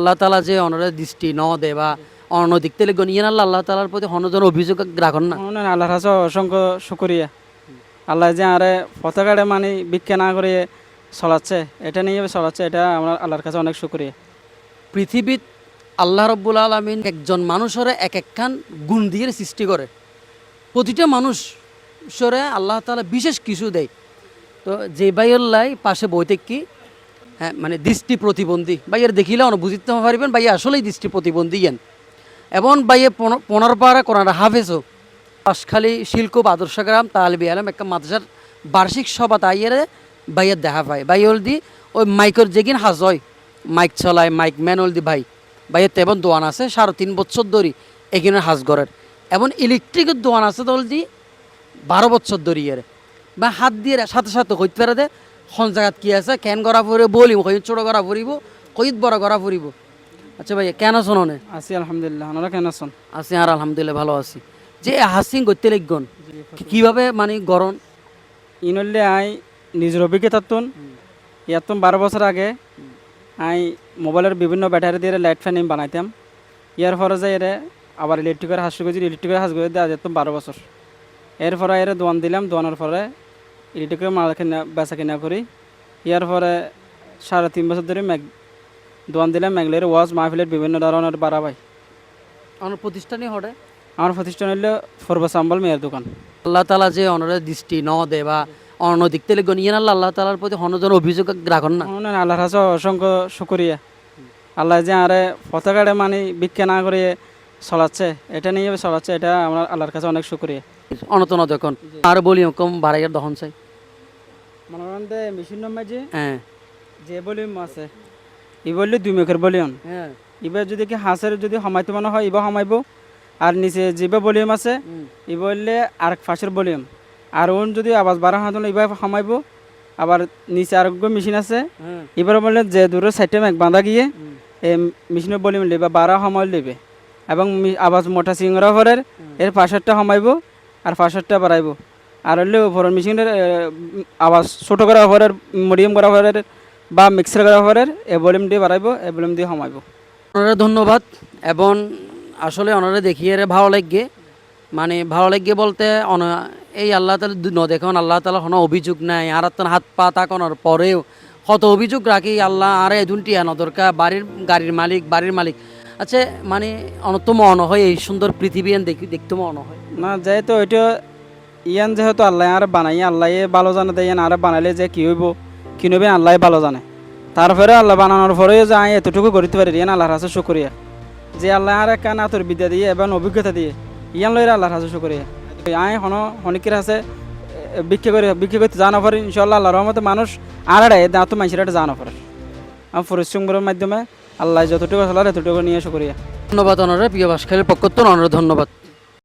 আল্লাহ তালা যে অনরের দৃষ্টি ন দে বা অনৈতিক তেলে গনিয়ে আল্লাহ তালার প্রতি হনজন অভিযোগ রাখুন না। আল্লাহর কাছে অসংখ্য শুকরিয়া। আল্লাহ যে আরে পতাকাটা মানে ভিক্ষা না করে চলাচ্ছে, এটা নিয়ে চলাচ্ছে, এটা আমার আল্লাহর কাছে অনেক শুকরিয়া। পৃথিবীত আল্লাহ রব্বুল আলমিন একজন মানুষের এক একখান গুণ দিয়ে সৃষ্টি করে। প্রতিটা মানুষরে আল্লাহ তালা বিশেষ কিছু দেয়। তো যে বাইল্লাই পাশে বইতে কি হ্যাঁ মানে দৃষ্টি প্রতিবন্ধী বাইয়ের দেখিলে অন বুঝতে পারিবেন বাইয়া আসলেই দৃষ্টি প্রতিবন্ধী জ্ঞান এবং বাইয়ে পনেরোপাড়া কোরআন হাফেজও পাশখালী শিলকুপ আদর্শগ্রাম তালবি আলম একটা মাদ্রাসার বার্ষিক সভা তাইয়ের বাইয়ের দেখা পায় বাইল দি ওই মাইকের যেগিন হাজ হয় মাইক চলায় মাইক ম্যানুয়াল দি বাইয়ের তেমন দোয়ান আছে 3.5 বছর ধরি এগিনের হাজ ঘরের এবং ইলেকট্রিকের দোয়ান আছে দল দি 12 বছর ধরি এর বা হাত দিয়ে সাথে সাথে কইতে পারে দে খন জায়গাত কি আছে কেন করা ফুরিব বলিব কই ছোট করা ফুরিব কইত বড় করা ফুরিব। আচ্ছা ভাই কেন শোনে আছি আলহামদুলিল্লাহ, ওনারা কেন আছেন? আছি আর আলহামদুলিল্লাহ ভালো আছি। যে হাসিং করতে লিখগন কিভাবে মানে গরম ইনলে আই নিজের অভিজ্ঞতা তুন ইয়াত 12 বছর আগে আই মোবাইলের বিভিন্ন ব্যাটারি দিয়ে লাইট ফ্যান বানাইতাম। ইয়ার পরে যে এর আবার ইলেকট্রিকের হাস করেছি, ইলেকট্রিকের হাস করে দিয়ে আজ 12 বছর। এরপরে এর দোয়ান দিলাম, দোয়ানোর পরে ইলেকট্রিকের মাল কিনা বেচা কিনা করি। ইয়ার পরে 3.5 বছর ধরে দোয়ান দিলাম ম্যাগলের ওয়াজ মাহফিলের বিভিন্ন ধরনের বাড়া ভাই। আমার প্রতিষ্ঠানই হরে আমার প্রতিষ্ঠান হইল ফরবা সাম্বল মেয়ের দোকান। আল্লাহ তালা যে অনরের দৃষ্টি ন দে বা অনৈতিক তেলে গনিয়ে আল্লাহ তালার প্রতি হনজন অভিযোগ রাখুন না। আল্লাহর কাছে অসংখ্য শুকরিয়া। আল্লাহ যে আরে পতাকাটা মানে ভিক্ষা না করে চলাচ্ছে, এটা নিয়ে চলাচ্ছে, এটা আমার আল্লাহর কাছে অনেক শুকরিয়া। অনতন দেখুন আর বলি কম বাড়াইয়ের দহন চাই মনে করেন যে মেশিন নম্বর হ্যাঁ যে ভলিউম আছে ই বললে 2 মেকের ভলিউম। হ্যাঁ এবার যদি কি হাঁসের যদি সমাইতে মনে হয় এবার সমাইব। আর নিচে যেভাবে ভলিউম আছে ই বললে আর ফাঁসের ভলিউম। আর ওন যদি আওয়াজ বাড়া হয় তাহলে এবার সমাইব। আবার নিচে আরোগ্য মেশিন আছে এবার বললে যে দূরে সাইডে মেঘ বাঁধা গিয়ে এই মেশিনের ভলিউম লেবে 12 সময় লেবে এবং আওয়াজ মোটা সিংরা ভরের এর পাশেরটা সমাইব আর পাশেরটা বাড়াইব। আর হলে ওপরের মেশিনের আওয়াজ ছোটো করা ভরের মিডিয়াম করা ভরের বা মিক্সার করা ভরের এই ভলিউম দিয়ে বাড়াইব, এই ভলিউম দিয়ে সমাইব। ওনারা ধন্যবাদ এবং আসলে ওনারা দেখিয়ে ভালো লাগবে মানে ভালো লাগবে বলতে এই আল্লাহ তালা ন দেখুন আল্লাহ তালা কোনো অভিযোগ নাই আর হাত পা তাকানোর পরেও কত অভিযোগ রাখি আল্লাহ আর এদুনটি আনো দরকার গাড়ির মালিক আচ্ছা মানে অনত্য মনে হয় এই সুন্দর পৃথিবী দেখতে মনে হয় না যেহেতু ওইটা ইয়ান যেহেতু আল্লাহ আর বানাই আল্লাহ ভালো জানে তাই আর বানাইলে যে কী হইব কী নবে আল্লাহ ভালো জানে। তারপরে আল্লাহ বানানোর পরেও যে আমি এতটুকু করতে পারি ইয়ান আল্লাহর কাছে শুকরিয়া। যে আল্লাহ আর কান আতর বিদ্যা দিয়ে এবং অভিজ্ঞতা দিয়ে ইয়ান লইরা আল্লাহর কাছে শুকরিয়া। আমি হনিকের আছে বিক্রি করতে জানা পারি ইনশাল্লাহ আল্লাহর রহমতে মানুষ আর দাঁত মানুষের একটা জানা পারে। আমি পরিশ্রমের মাধ্যমে আল্লাহ যতটুকু চলার এতটুকু নিয়ে শুকরিয়া। ধন্যবাদ ওনারা প্রিয় বাসখালীর পক্ষ তো ওনারা ধন্যবাদ।